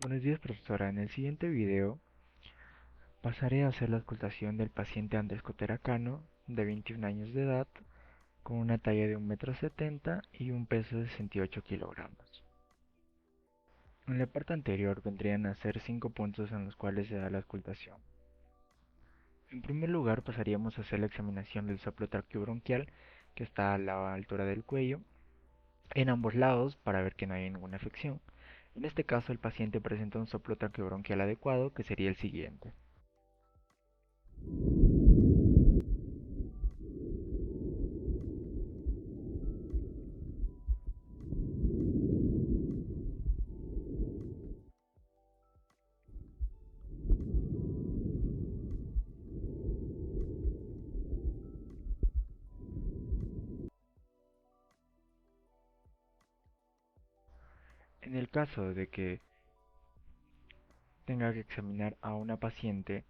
Buenos días, profesora. En el siguiente video pasaré a hacer la auscultación del paciente Andrés Cotera Cano, de 21 años de edad, con una talla de 1,70 m y un peso de 68 kilogramos. En la parte anterior vendrían a ser 5 puntos en los cuales se da la auscultación. En primer lugar, pasaríamos a hacer la examinación del soplo traqueobronquial, que está a la altura del cuello, en ambos lados para ver que no hay ninguna afección. En este caso, el paciente presenta un soplo traqueobronquial adecuado, que sería el siguiente. En el caso de que tenga que examinar a una paciente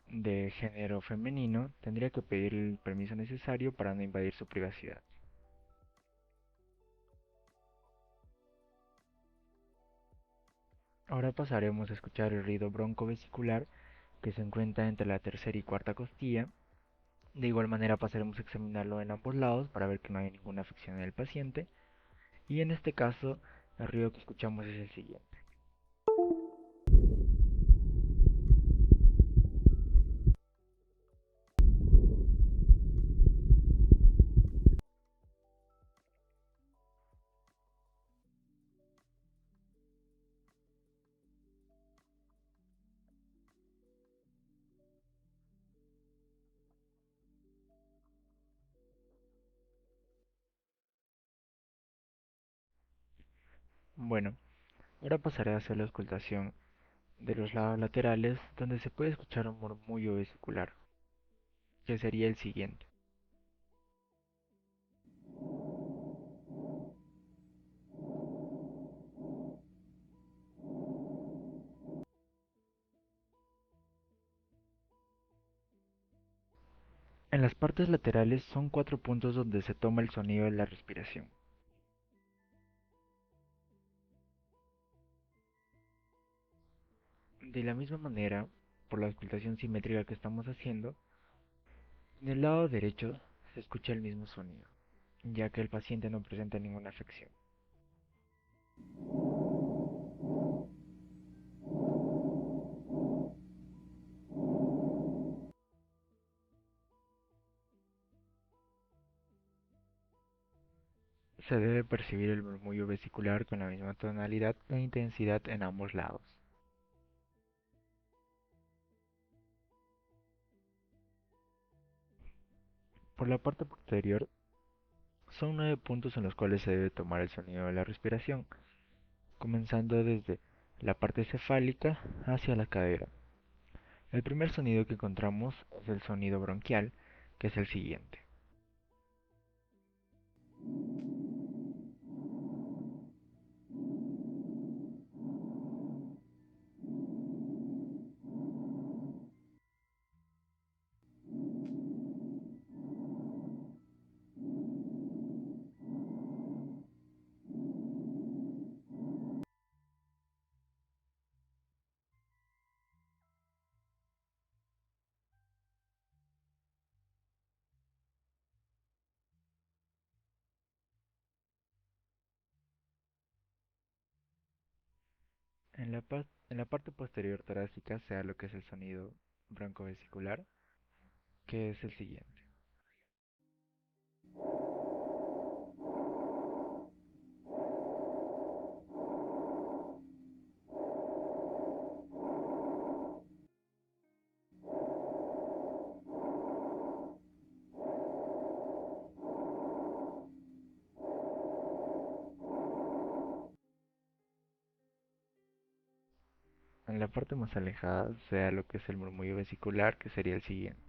de género femenino, tendría que pedir el permiso necesario para no invadir su privacidad. Ahora pasaremos a escuchar el ruido broncovesicular que se encuentra entre la tercera y cuarta costilla. De igual manera pasaremos a examinarlo en ambos lados para ver que no hay ninguna afección en el paciente. Y en este caso, el ruido que escuchamos es el siguiente. Bueno, ahora pasaré a hacer la auscultación de los lados laterales donde se puede escuchar un murmullo vesicular, que sería el siguiente. En las partes laterales son 4 puntos donde se toma el sonido de la respiración. De la misma manera, por la auscultación simétrica que estamos haciendo, en el lado derecho se escucha el mismo sonido, ya que el paciente no presenta ninguna afección. Se debe percibir el murmullo vesicular con la misma tonalidad e intensidad en ambos lados. Por la parte posterior, son 9 puntos en los cuales se debe tomar el sonido de la respiración, comenzando desde la parte cefálica hacia la cadera. El primer sonido que encontramos es el sonido bronquial, que es el siguiente. En la parte posterior torácica se da lo que es el sonido broncovesicular, que es el siguiente. En la parte más alejada se da lo que es el murmullo vesicular, que sería el siguiente.